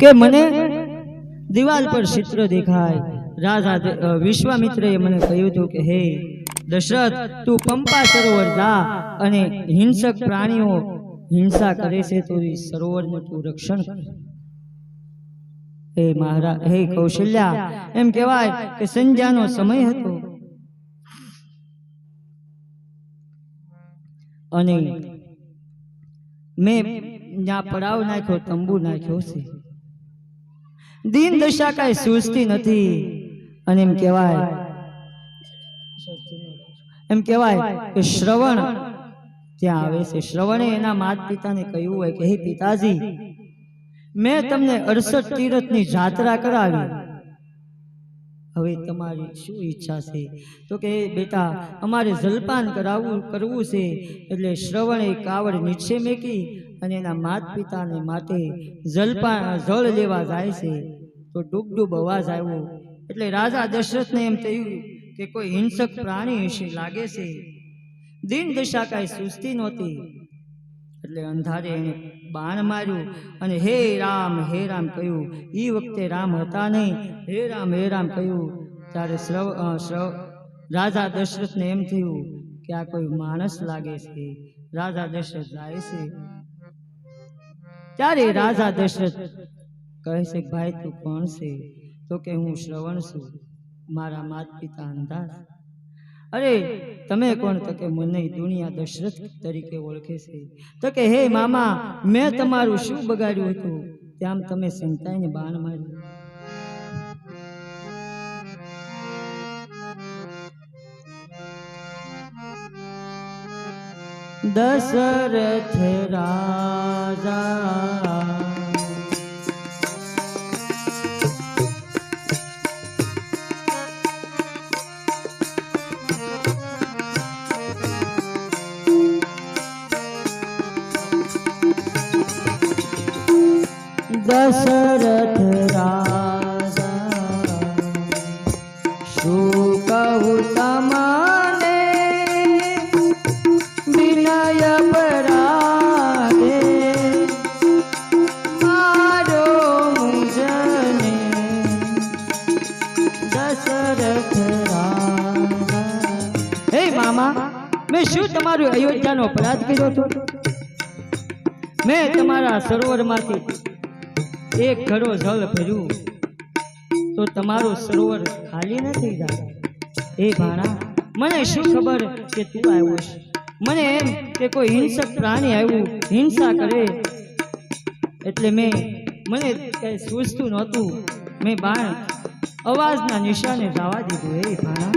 કે મને દિવાલ પર ચિત્ર દેખાય। રાજા વિશ્વામિત્રએ મને કહ્યું હતું કે હે દશરથ, તું પંપા સરોવર જા અને હિંસક પ્રાણીઓ હિંસા કરે છે તો એ સરોવરનું તું રક્ષણ કર। હે મહારાજ, હે કૌશલ્યા, એમ કહેવાય કે સંધ્યાનો સમય હતો અને મેં ત્યાં પડાવ નાખ્યો, તંબુ નાખ્યો છે। દીન દશા કાંઈ સૂઝતી નથી અને એમ કહેવાય કે શ્રવણ ત્યાં આવે છે। શ્રવણે એના માતા પિતાને કહ્યું હોય કે હે પિતાજી, મેં તમને 68 તીર્થની જાત્રા કરાવી, હવે તમારી શું ઈચ્છા છે? તો કે બેટા, અમારે જલપાન કરવું છે। એટલે શ્રવણે કાવડ નીચે મેકી અને એના માતા પિતાને માટે જળ લેવા જાય છે તો ડૂબ અવાજ આવ્યો। એટલે રાજા દશરથને એમ થયું કે કોઈ હિંસક પ્રાણી હશે લાગે છે। દીન દશા કાંઈ સૂઝતી નહોતી એટલે અંધારે એને બાણ માર્યું અને હે રામ કહ્યું। એ વખતે રામ હતા નહીં, હે રામ કહ્યું। ત્યારે રાજા દશરથને એમ થયું કે આ કોઈ માણસ લાગે છે। રાજા દશરથ જાય છે ત્યારે રાજા દશરથ કહે છે ભાઈ તું કોણ છે? તો કે હું શ્રવણ છું, મારા માતા પિતા અંધાર। અરે તમે કોણ? તો કે મને દુનિયા દશરથ તરીકે ઓળખે છે। તો કે હે મામા, મેં તમારું શું બગાડ્યું હતું તેમ તમે સંતાઈને બાણ માર્યું? દશરથ રાજા દશરથ રાજા શું કહું તમને વિનય પરાધે મારો મુજને દશરથ રાજા। હે મામા, મેં શું તમારું અયોધ્યાનો અપરાધ કર્યો હતો? મેં તમારા સરોવરમાંથી એક ઘડો જળ ભર્યું તો તમારું સરોવર ખાલી નથી જાય। એ ભાણા, મને શું ખબર કે તું આવ્યો છે? મને એમ કે કોઈ હિંસક પ્રાણી આવ્યું હિંસા કરે એટલે મને કઈ સૂઝતું નહોતું, મેં બાણ અવાજના નિશાને જવા દીધું। એ ભાણા,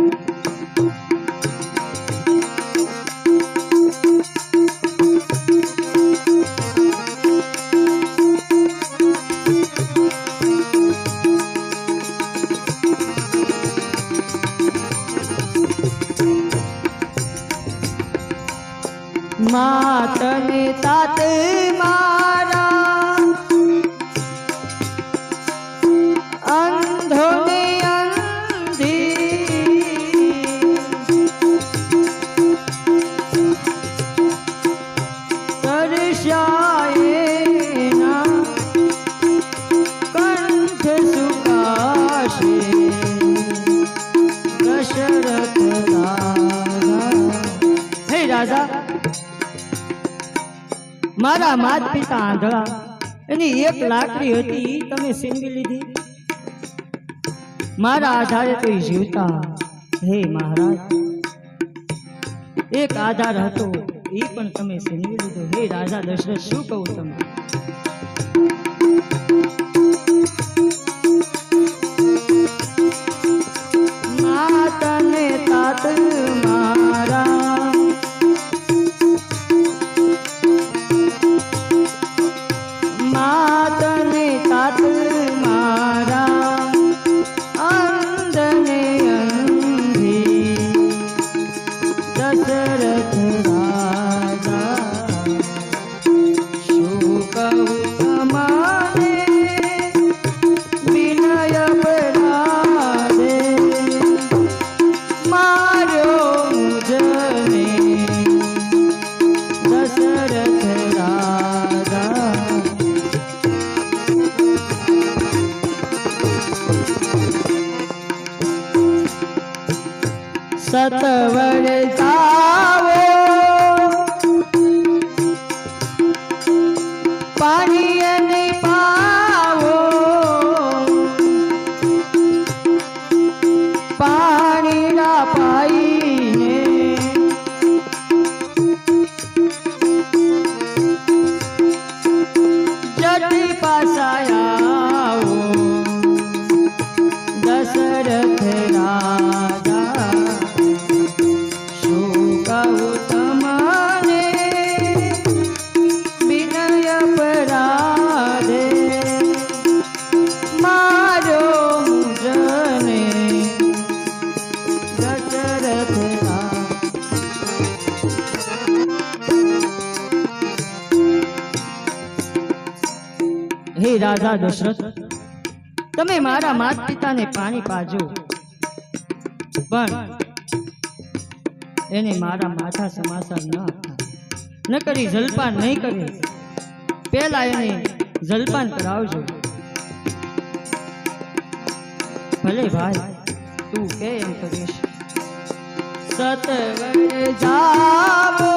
માતને તાત મારા અંધોને અંધી તરસ્યાએના કંઠ સુકાશે દશરથ રાજા। હે રાજા, મારા માતા પિતા આંધળા, એની એક લાકડી હતી તમે છીનવી લીધી, મારા આધારે તો જીવતા। હે મહારાજ, એક આધાર હતો એ પણ તમે છીનવી લીધો। હે રાજા દશરથ, શું કહું તમને? માતને તાત મારા માતને તાત મારા અંધને અંધી દશરથ રાજા શું કહું તમારે વિનય પરાધે માર્યો મુજને દશરથ રાજા। સતવર જાવો પાણી એને પાવો પાણી ના પાઈને જટી પાસાયાઓ દશરથ રાજા શું કહું તમને વિનય પરાધે મારો મુજને દશરથ હે રાજા દશરથ, તમે મારા માતા પિતાને પાણી પાજો, પણ એને મારા માથા સમાચાર ન આપતા, ન કરી જલપાન નહીં કરે. પહેલા એને જલપાન કરાવજો. ભલે ભાઈ, તું કે એમ કરીશ. સતવર જાવો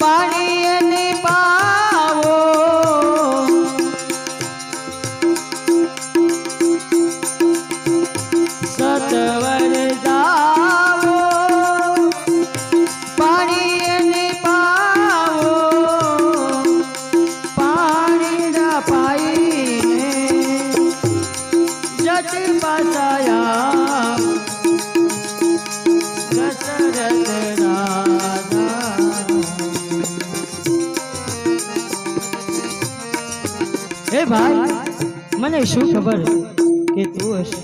પાણી એને પાવો સતવર જાવો પાણી એને પાવો પાણી ના પાઈને જટ પાસાયા દશરથ રાજા. હે ભાઈ, મને શું ખબર કે તું હશે.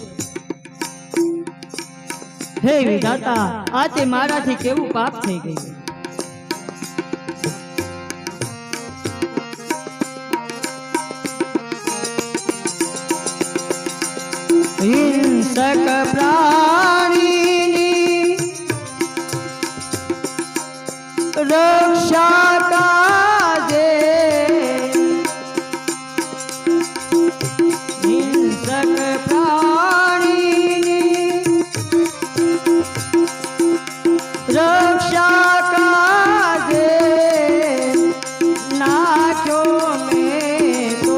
હે વિધાતા, આ તે મારાથી કેવું પાપ થઈ ગયું. હિંસક પ્રાણીની રક્ષા કાજે હિંસક પ્રાણીની રક્ષા કાજે નાખ્યો મેં તો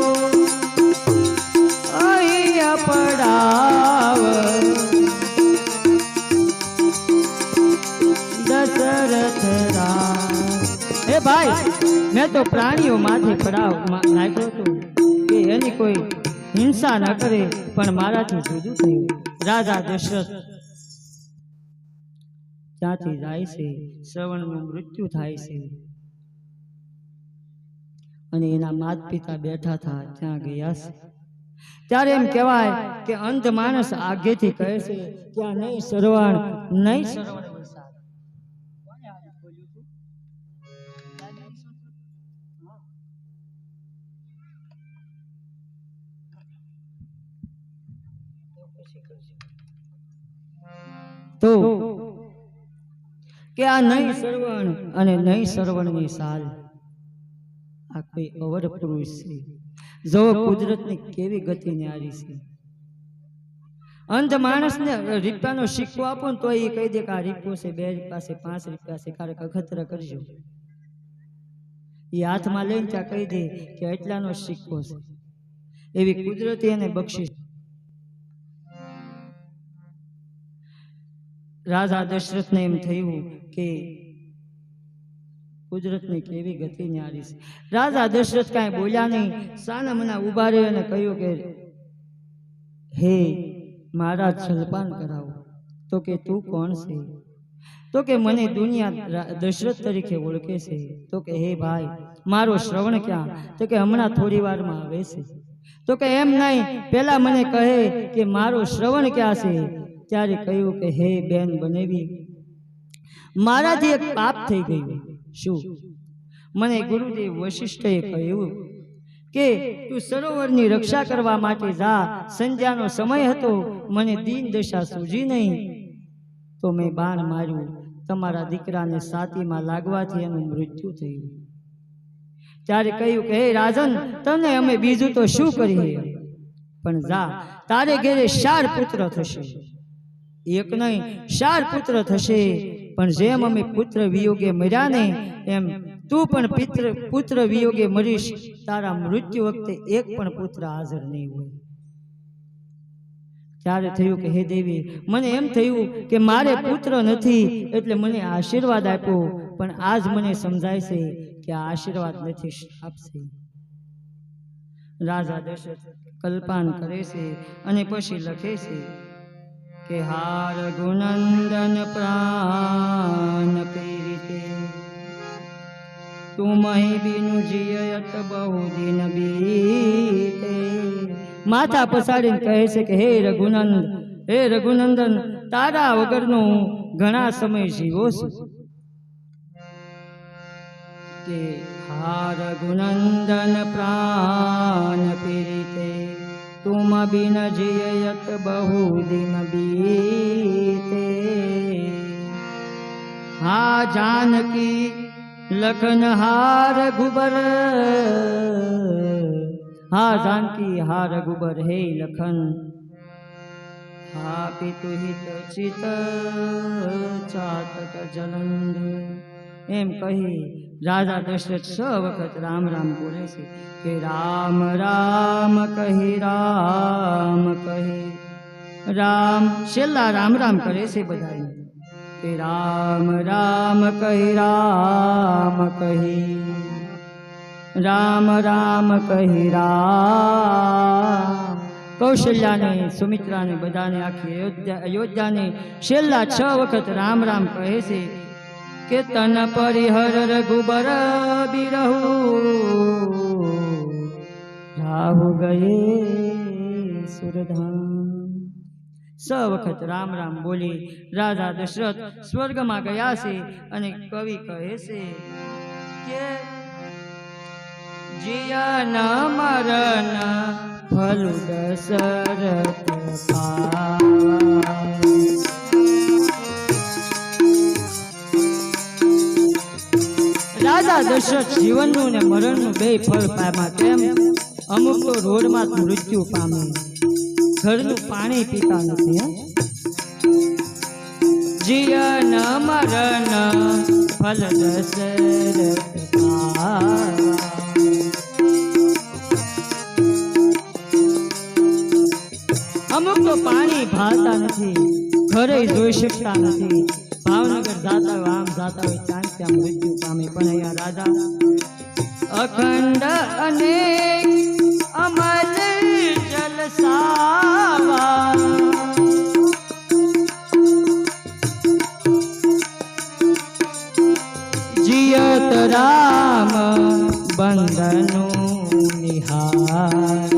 અહીંયા પડાવ દશરથ રામ. હે ભાઈ, મેં તો પ્રાણીઓ માથે પડાવ નાખ્યો હતો કે એની કોઈ હિંસા ન કરે, પણ મારાથી જુદું થયું. રાજા દશરથ ત્યાંથી જાય છે. શ્રવણનું મૃત્યુ થાય છે અને એના માતા પિતા બેઠા હતા ત્યાં ગયા છે. ત્યારે એમ કહેવાય કે અંધ માણસ આગેથી કહે છે કે આ નહીં શ્રવણ નહીં શ્રવણ વરસાદ. તો કે આ નહીં શ્રવણ અને નહીં શ્રવણની સાલ આ કોઈ અવર પુરુષ છે. જો કુદરતની કેવી ગતિ ન્યારી છે. અંધ માણસને રૂપિયાનો સિક્કો આપો ને તો એ કહી દે કે આ રૂપિયો છે, 2 રૂપિયા છે, 5 રૂપિયા છે, કારક અખતરા કરજો. એ હાથમાં લઈને ત્યાં કહી દે કે એટલાનો સિક્કો છે. એવી કુદરતી એને બક્ષિસ. રાજા દશરથને એમ થયું કે કુદરતની કેવી ગતિ ન્યારી છે. રાજા દશરથ કાંઈ બોલ્યા નહીં. સાના મના ઉભા રહી અને કહ્યું કે હે મારા જલપાન કરાવો. તો કે તું કોણ છે? તો કે મને દુનિયા દશરથ તરીકે ઓળખે છે. તો કે હે ભાઈ, મારો શ્રવણ ક્યાં? તો કે હમણાં થોડી વારમાં આવે છે. તો કે એમ નહીં, પહેલા મને કહે કે મારો શ્રવણ ક્યાં છે. ત્યારે કહ્યું કે હે બેન બનેવી, મારાથી એક પાપ થઈ ગયું. શું? મને ગુરુદેવ વશિષ્ઠએ કહ્યું કે તું સરોવરની રક્ષા કરવા માટે જા. સંધ્યાનો સમય હતો, મને દીન દશા સૂજી નહીં તો મેં બાણ માર્યું. તમારા દીકરાને છાતીમાં લાગવાથી એનું મૃત્યુ થયું. ત્યારે કહ્યું કે હે રાજન, તને અમે બીજું તો શું કરીએ, પણ જા, તારે ઘેરે 4 પુત્ર થશે, એક નહીં 4 પુત્ર થશે, પણ જેમ અમે પુત્ર વિયોગે મર્યા ને એમ તું પણ પુત્ર વિયોગે મરીશ, તારા મૃત્યુ વખતે એક પણ પુત્ર હાજર નહીં હોય. ત્યારે થયું કે હે દેવી, મને એમ થયું કે મારે પુત્ર નથી એટલે મને આશીર્વાદ આપ્યો, પણ આજ મને સમજાય છે કે આ આશીર્વાદ નથી, આપશે. રાજા દશરથ કલ્પાન કરે છે અને પછી લખે છે કે હાર ગુનંદન પ્રાણ પીરિતે તું મહી બિનુ જીયત બહુ દિન બીતે. માથા પસાડીને કહે છે કે હે રઘુનંદન, તારા વગરનો હું ઘણા સમય જીવો છું. કે હા રઘુનંદન પ્રાણ પીરિતે તુમ બિન જીયત બહુ દિન બીતે. હા જાનકી લખન હા રઘુબર, હા જાનકી હા રઘુબર હે લખન, હા પિતુ હિત ચિત ચાતક જલંધ. એમ કહી રાજા દશરથ 6 વખત રામ રામ બોલે છે કે રામ રામ કહી, રામ કહી, રામ છેલ્લા રામ રામ કરે છે બધાને કે રામ રામ કહી, રામ કહી, રામ રામ કહી રામ. કૌશલ્યાને, સુમિત્રાને, બધાને, આખી અયોધ્યાને છેલ્લા 6 વખત રામ રામ કહે છે કે તન પરિહર રઘુબર બિરહુ રાહુ ગયે સુરધામ. 6 વખત રામ રામ બોલી રાજા દશરથ સ્વર્ગમાં ગયા છે. અને કવિ કહે છે કે જીયન મરણ ફલ દશરથ પાવા. રાજા દશરથ જીવનનું ને મરણનું 2 ફળ પામ્યા. કેમ? અમુક તો રોડમાં મૃત્યુ પામે, ઘરનું પાણી પીતા નથી. જીયન મરણ ફલ દશરથ પાવા. અમુક તો પાણી ભાવતા નથી, ઘરે જોઈ શકતા નથી, ભાવનગર જાતા હોય, આમ જાતા હોય, ત્યાં ત્યાં મૃત્યુ પામે. પણ અહીંયા રાજા અખંડ અને અમલ જલસાવા, જીયત રામ બંધનું નિહાર.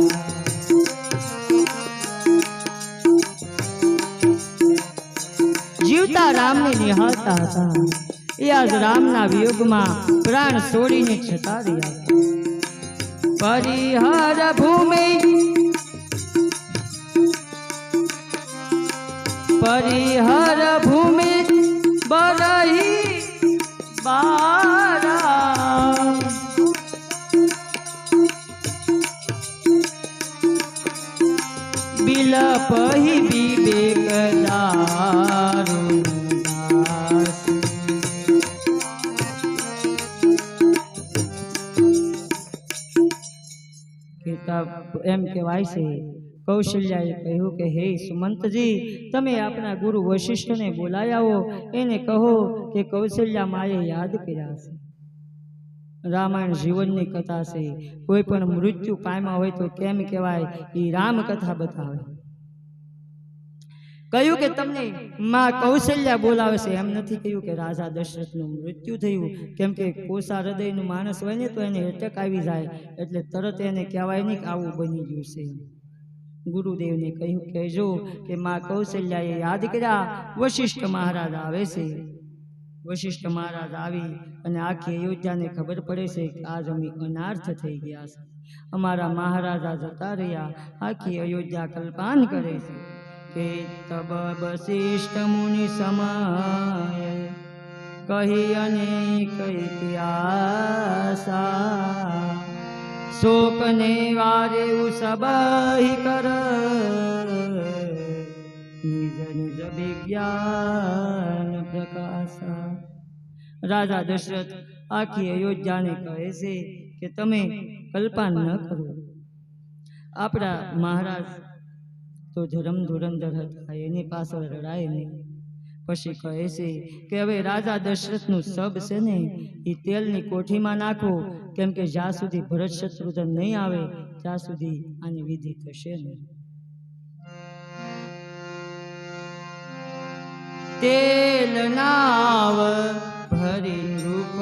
જીવતા રામને નિહાળતા હતા એ આજ રામના વિયોગમાં પ્રાણ છોડીને જતા રહ્યા. પરિહર ભૂમિ, પરિહર ભૂમિ બરહી બારા. બિલપહી વિવેક દારૂ દાસ. એમ કહેવાય છે કૌશલ્યાએ કહ્યું કે હે સુમંતજી, તમે આપણા ગુરુ વશિષ્ઠને બોલાવી આવો, એને કહો કે કૌશલ્યા માએ યાદ કર્યા છે. રામાયણ જીવનની કથા છે. કોઈ પણ મૃત્યુ પામ્યા હોય તો કેમ કહેવાય, એ રામ કથા બતાવે. કહ્યું કે તમને માં કૌશલ્યા બોલાવે છે, એમ નથી કહ્યું કે રાજા દશરથનું મૃત્યુ થયું. કેમ કે કોસા હૃદયનું માણસ હોય ને તો એને એટેક આવી જાય, એટલે તરત એને કહેવાય નહીં કે આવું બની ગયું છે. ગુરુદેવને કહ્યું કહેજો કે માં કૌશલ્યાએ યાદ કર્યા. વશિષ્ઠ મહારાજ આવે છે. વશિષ્ઠ મહારાજ આવી અને આખી અયોધ્યાને ખબર પડે છે કે આજ અમે અનાર્થ થઈ ગયા છે, અમારા મહારાજા જતા રહ્યા. આખી અયોધ્યા કલ્પાન કરે છે કે તબ વશિષ્ઠ મુનિ સમાય કહી અનેક ઇતિહાસા. शोक ने वारे सबहि कर निज निज विज्ञान प्रकाशा। राजा दशरथ आखी अयोध्या ने कहे से कि तमे कल्पना न करो, आपड़ा महाराज तो धर्म धुरंधर हता, एनी पाछळ रड़ाय नहीं। पछी कहे से कि हवे राजा दशरथनुं सब छे ने ई तेलनी कोठीमां नाखो, केम के ज्यां सुधी भरत शत्रुघ्न नहीं आवे त्यां सुधी आनी विधि थशे नहीं। तेल नाव भरी रूप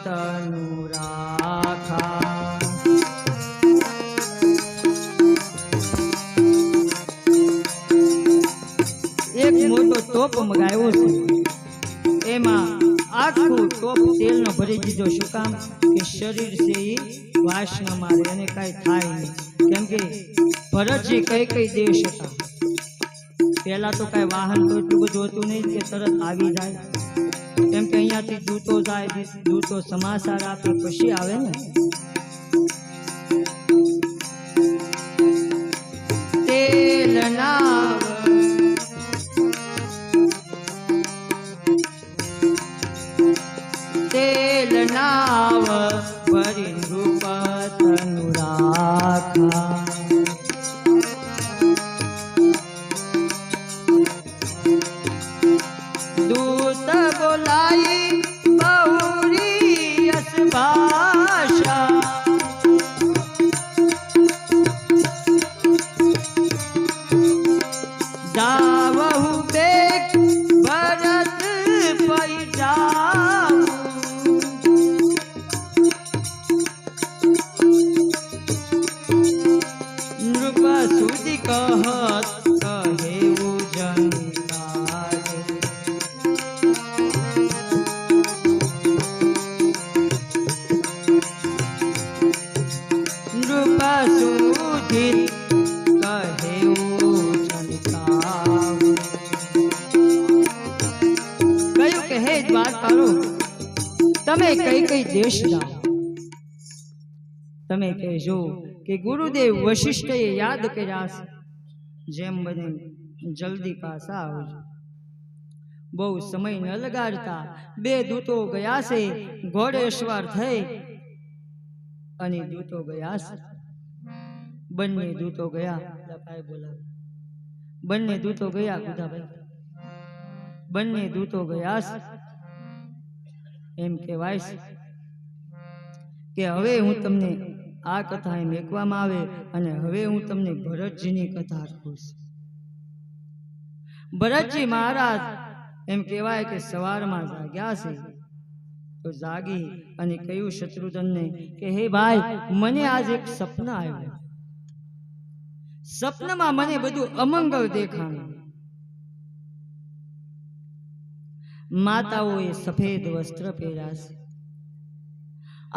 तनु राखा, एक मोटो टोप मंगाव्यो छे, एमां आखो टोप तेलनो भरी दीधो। शुं काम? के शरीर से ई वास न मारे अने काई थाय नहीं। केम के भरतजी कई कई देश हता, पहला तो कई वाहन तो एटલું બધું હતું નહીં કે તરત આવી જાય। કેમ કે અહીંયાથી દૂતો જાય, દૂતો સમાચાર આપે પછી આવે ને। તેલ નાવ तेल नाव भरी रूप तनु राखा, दूत बोलाई बहुरी यस भाषा, जावहु बेग भरत पई जाऊ, नृप सुधि कहत कहेऊ जनतारे, नृप सुधि कहेऊ जनतारे। कह्युं के हे द्वारपालो, तमे कई कई देश जाओ, तमे कहेजो कि गुरुदेव वशिष्ठे याद कर्या छे, जेम बने जल्दी पासा आवजो। बहु समय न लगाड़ता बे दूतो गया से घोड़े सवार थई अने दूतो गया से। बन्ने दूतो गया, लपाय बोलावे, बन्ने दूतो गया गुदाभाई, बन्ने दूतो गया से। एम कहेवाय छे के हवे हूँ तमने आ कथा एम एकवामां आवे अने हवे हूँ तमने भरतजीनी कथा कहूं छुं। भरतजी महाराज एम कहेवाय के सवारमां जाग्या छे तो जागी अने कह्युं शत्रुघ्नने के हे भाई, मने आज एक सपन आव्युं, सपनामां मने बधुं अमंगल देखाणुं। माताओए सफेद वस्त्र पहेर्या छे,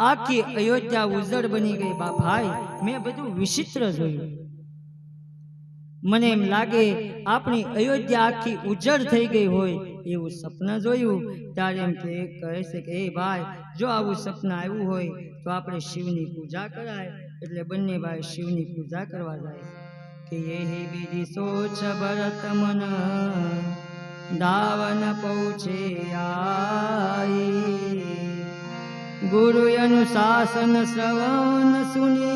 आखी अयोध्या उजड़ बनी गई। बा भाई, मैं बधुं विचित्र जोयुं। मने एम लागे आपणी अयोध्या आखी उजड़ थई गई होय एवुं सपना जोयुं। त्यारे एम कहे छे के हे भाई, जो आवुं सपना आव्युं होय तो आपणे शिवनी पूजा कराय। एटले बंने भाई शिवनी पूजा करवा जाय के एही विधि सोच भरत मन दावन पहुँचे आई, गुरु अनुशासन श्रवण सुनी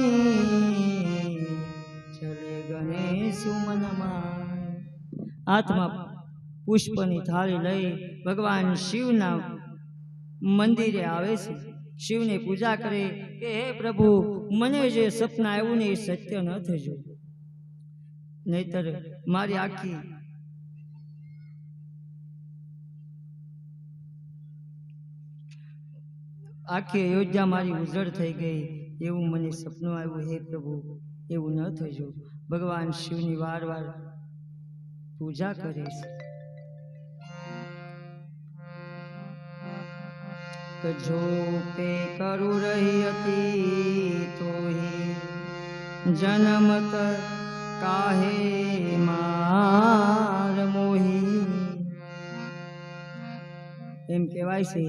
चले गणेश मन माय। हाथमां पुष्पनी थाળી लई भगवान शिवना मंदिरे आवे छे, शिवने पूजा करे के हे प्रभु, मने जे सपना आव्युं ने ए सत्य न थजो, नहीतर मारी आखी आखी अयोध्या मारी उजड़ थई गई एवं मने सपनु आव्युं। हे प्रभु, एवं न थजो। भगवान शिवनी वार वार पूजा करे छे। जो पे करु रही अति तो ही जन्मत काहे मार मोही। एम कहेवाय छे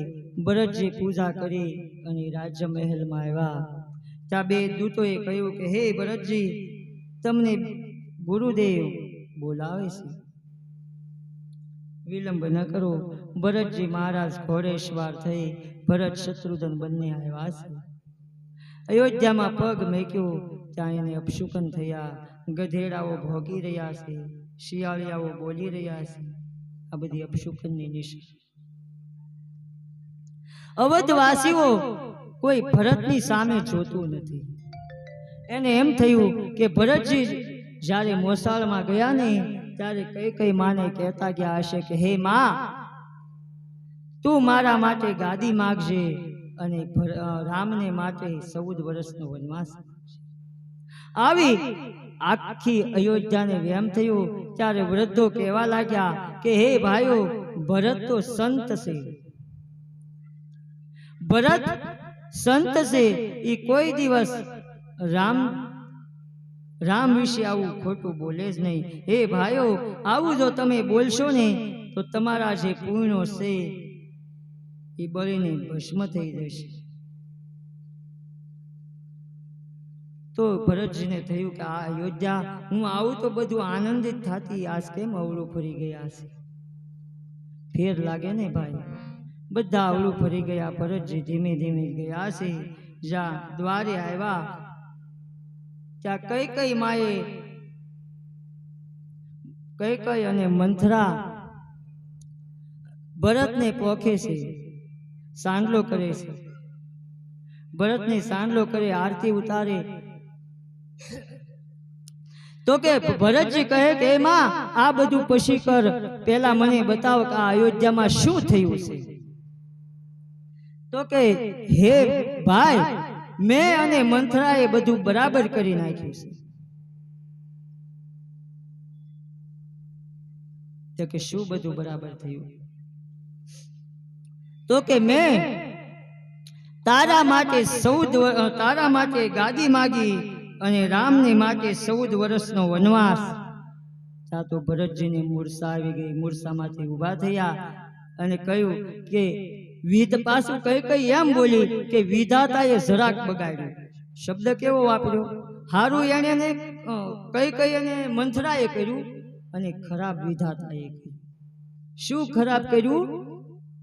भरतजी पूजा करी अने राज्य महल में आव्या ત્યાં બે દૂતોએ કહ્યું કે હે ભરતજી, તમને ગુરુદેવ બોલાવે છે, વિલંબ ન કરો. ભરતજી મહારાજ ઘોડે સવાર થઈ ભરત શત્રુઘ્ન બંને આવ્યા છે. અયોધ્યામાં પગ મેક્યો ત્યાં એને અપશુકન થયા. ગધેડાઓ ભોગી રહ્યા છે, શિયાળિયાઓ બોલી રહ્યા છે. આ બધી અપશુકનની નિશાની. અવધવાસીઓ કોઈ ભરતની સામે જોતું નથી. એને એમ થયું કે ભરતજી જ્યારે મોસાળમાં ગયા ને ત્યારે કઈ કઈ માને કહેતા ગયા હશે કે હે માં, તું મારા માટે ગાદી માગજે અને રામને માટે 14 વર્ષનો વનવાસ. આવી આખી અયોધ્યાને વેમ થયું. ત્યારે વૃદ્ધો કહેવા લાગ્યા કે હે ભાઈઓ, ભરત તો સંત છે, ભરત સંત છે, એ કોઈ દિવસ રામ વિશે આવું ખોટું બોલે જ નહીં. હે ભાઈઓ, આવું જો તમે બોલશો ને તો તમારા જે પુણ્યો છે એ બળીને ભસ્મ થઈ જશે. તો ભરતજીને થયું કે આ અયોધ્યા હું આવું તો બધું આનંદિત થતી, આજ કેમ અવળું ફરી ગયા છે. ફેર લાગે ને ભાઈ, બધા અવળું ફરી ગયા. ભરતજી ધીમે ધીમે ગયા છે. જ્યાં દ્વારે આવ્યા ત્યાં કઈ કઈ માએ કઈ કઈ અને મંથરા ભરતને પોખે છે, સાંડલો કરે છે. ભરતને સાંડલો કરે, આરતી ઉતારે. તો કે ભરતજી કહે કે માં, આ બધું પછી કર, પેલા મને બતાવ કે આ અયોધ્યામાં શું થયું છે. તો કે હે ભાઈ, મેં અને મંથરાએ બધું બરાબર કરી નાખ્યું છે. તો કે શું બધું બરાબર થયું? તો કે મેં તારા માટે ગાદી માગી અને રામને માટે 14 વર્ષનો વનવાસ. ત્યાં તો ભરતજીને મૂર્છા આવી ગઈ. મૂર્છામાંથી ઊભા થયા અને કહ્યું કે પાછું કઈ કઈ એમ બોલી કે વિધાતાએ જરાક બગાડ્યું. શબ્દ કેવો વાપર્યો? હારું એને કઈ કઈ અને મંથરાએ કર્યું અને ખરાબ વિધાતાએ કર્યું. શું ખરાબ કર્યું?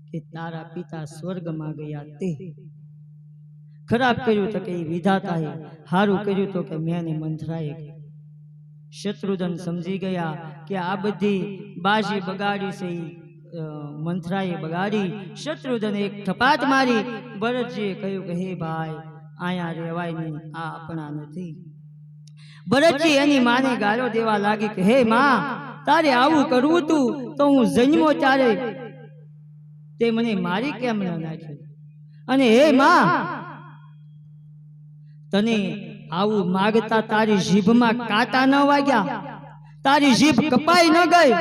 કે તારા પિતા સ્વર્ગમાં ગયા તે ખરાબ કર્યું. તો કે વિધાતાએ હારું કર્યું તો કે મેં ને મંથરાએ. શત્રુઘ્ન સમજી ગયા કે આ બધી બાજી બગાડી છે, મંથરાએ બગાડી. શત્રુઘ્ન એક થપાટ મારી. ભરતજીએ કહ્યું કે હે ભાઈ, આયા રહેવાય નહીં, આ આપણા નથી. ભરતજી એની માને ગાળો દેવા લાગી કે હે માં, તારે આવું કરવું તું તો હું જન્મો ત્યારે તે મને મારી કેમ ન નાખ્યું? અને હે માં, તને આવું માગતા તારી જીભમાં કાંટા ન વાગ્યા? તારી જીભ કપાઈ ન ગઈ?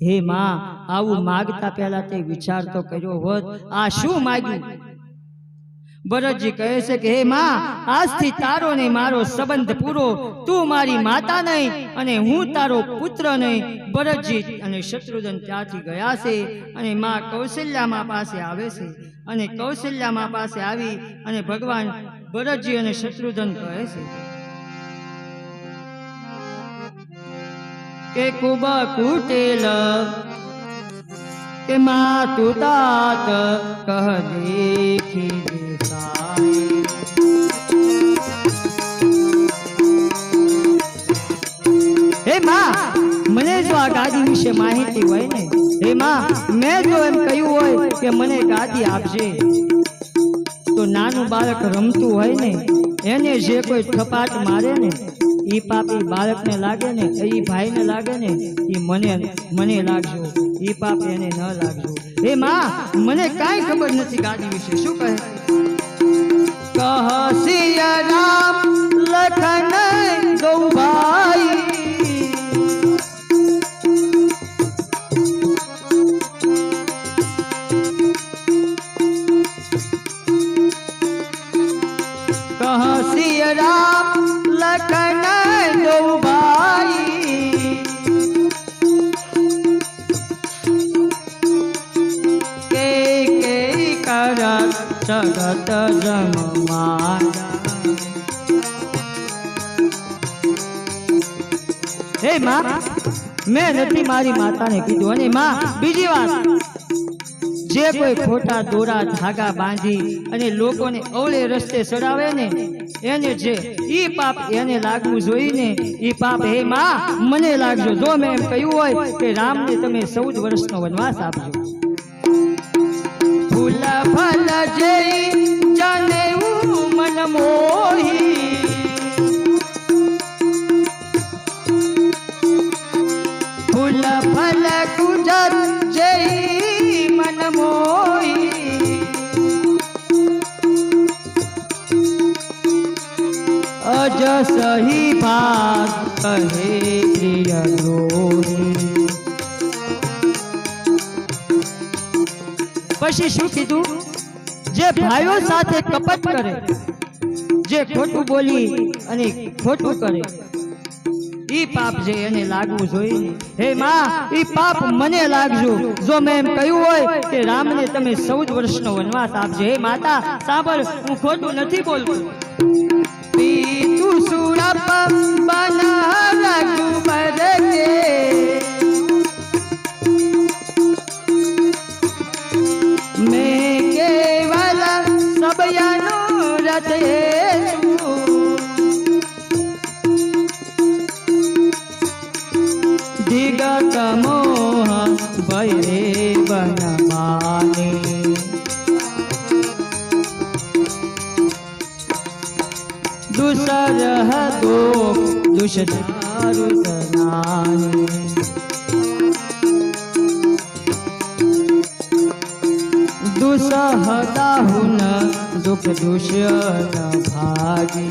હે માં, આવું માગતા પહેલા તે વિચાર તો કર્યો હોત, આ શું માગ્યું? ભરતજી કહે છે કે હે માં, આજથી તારો ને મારો સંબંધ પૂરો. તું મારી માતા નહીં અને હું તારો પુત્ર નહીં. ભરતજી અને શત્રુઘ્ન ત્યાંથી ગયા છે અને માં કૌશલ્યામાં પાસે આવે છે. અને કૌશલ્યામાં પાસે આવી અને ભગવાન ભરતજી અને શત્રુઘ્ન કહે છે કે ખૂબ કુટેલ કે માં તું तात કહ દેખી દેસાય. હે માં, મને જો આ ગાદી વિશે માહિતી હોય ને, હે માં, મેં જો એમ કહ્યું હોય કે મને ગાદી આપજે, તો નાનું બાળક રમતું હોય ને એને જે કોઈ થપાટ મારે ને એ પાપી બાળકને લાગે ને, એ ભાઈને લાગે ને, એ મને લાગજો, એ પાપ એને ન લાગજો. હે માં, મને કાંઈ ખબર નથી ગાદી વિશે. શું કહે? કહ સિયા રામ લખન ગૌભાઈ, કહ સિયા રામ લખન ગૌભાઈ, કે કરત જગત ભરત જમવા હે માં મેં નથી મારી માતાને કીધું અને માં બીજી વાત જે કોઈ ખોટા દોરા ધાગા બાંધી અને લોકોને અવળે રસ્તે ચડાવે ને એને જે ઈ પાપ એને લાગવું જોઈને ઈ પાપ હે માં મને લાગજો જો મેં એમ કહ્યું હોય કે રામને તમે 14 વર્ષનો વનવાસ આપજો ફૂલ ફલ જઈ જનેવું મન મોહી ફૂલ ફલ કુજર જઈ મન મોહી અજ સહી ભાગ કહે પ્રિય દ્રોહી પછી શું કીધું જે ભાઈઓ સાથે કપટ કરે જે ખોટું બોલી અને ખોટું કરે ઈ પાપ જે એને લાગવું જોઈએ હે માં ઈ પાપ મને લાગજો જો મેં એમ કહ્યું હોય કે રામને તમે 14 વર્ષનો વનવાસ આપજો હે માતા સાંભળ હું ખોટું નથી બોલતો પીતું સુરપ બના રઘુબર કે मैं केवल सब अनुरत दिगत मोह भये बन माने दूसर दो दुष्टारु सनाने दुसहदाहुन दुख दुष्यन भागी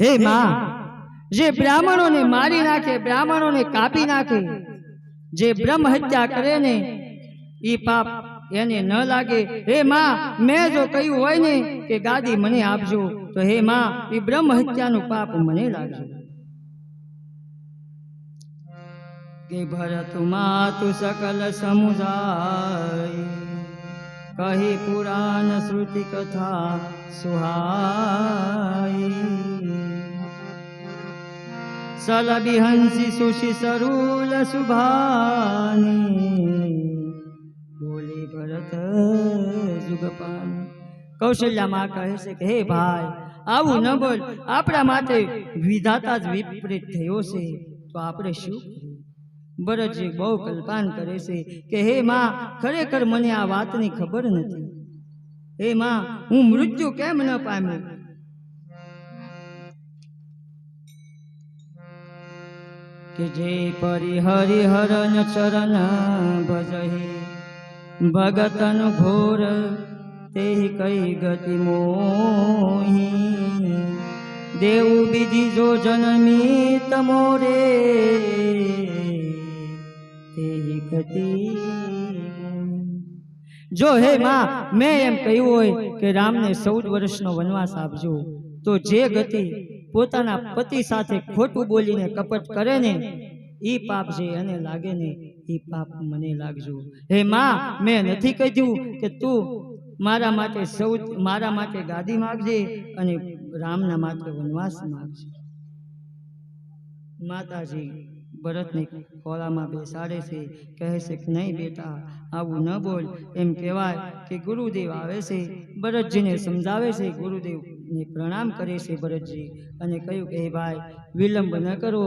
हे मां जे ब्राह्मणों ने मारी नाखे ब्राह्मणों ने कापी नाखे जे ब्रह्म हत्या करे ने ई पाप એને ન લાગે હે માં મેં જો કહ્યું હોય ને કે ગાદી મને આપજો તો હે માં એ બ્રહ્મ હત્યાનું પાપ મને લાગજો કે ભરત માતુ સકલ સમુદાય કહી પુરાણ શ્રુતિ કથા સુહાઈ સલબી હંસી સુશી સરુલ સુભાની બોલી ભરત જુગપાન કૌશલ્યા માં કહે છે કે હે ભાઈ આવું ન બોલ આપણા માટે વિધાતા જ વિપરીત થયો છે તો આપણે શું ભરતજી બહુ કલ્પાન કરે છે કે હે માં ખરેખર મને આ વાતની ખબર નથી હે માં હું મૃત્યુ કેમ ન પામ્યો કે જે પરિહરિ હરન ચરણ ભજહી ભગતન ઘોર તે કઈ ગતિ મોહી દેવ બીજી જો જન્મી તમોરે જો હે માં મેં એમ કહ્યું હોય કે રામને 14 વર્ષનો વનવાસ આપજો તો જે ગતિ પોતાના પતિ સાથે ખોટું બોલીને કપટ કરે ને ઈ પાપ જે એને લાગે ને ઈ પાપ મને લાગજો હે માં મેં નથી કહ્યું કે તું મારા માટે ગાદી માંગજે અને રામના માટે વનવાસ માંગજે માતાજી ભરતને ખોળામાં બેસાડે છે કહે છે કે નહીં બેટા આવું ન બોલ એમ કહેવાય કે ગુરુદેવ આવે છે ભરતજીને સમજાવે છે ગુરુદેવને પ્રણામ કરે છે ભરતજી અને કહ્યું કે હે ભાઈ વિલંબ ન કરો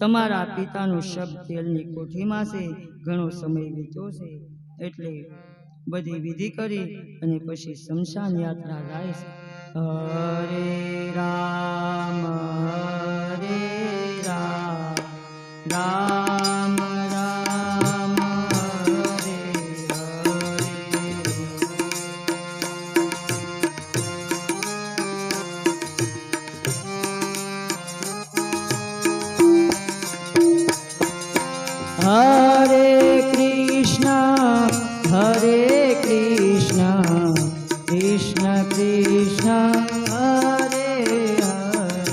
તમારા પિતાનું શબ્દ તેલની કોઠીમાં છે ઘણો સમય વીત્યો છે એટલે બધી વિધિ કરી અને પછી શમશાન યાત્રા જાય છે હરે રામ રામ રામ હરે हरे कृष्ण कृष्ण कृष्ण हरे हरे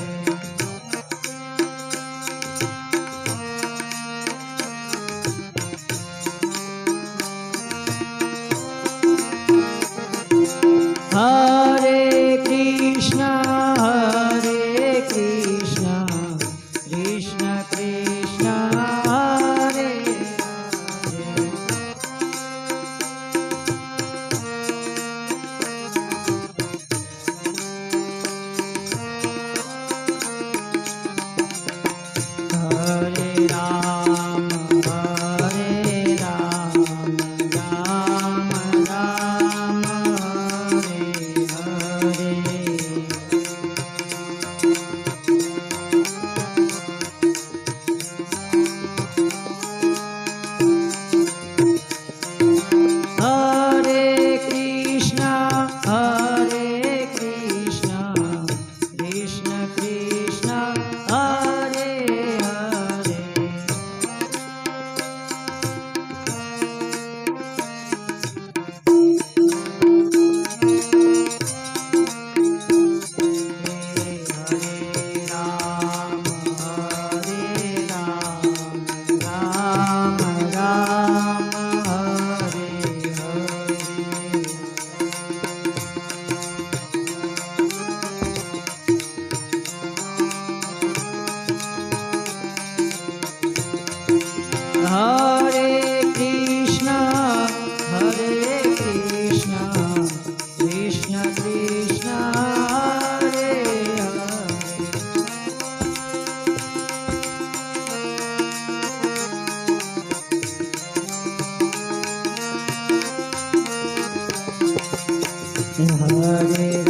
હરે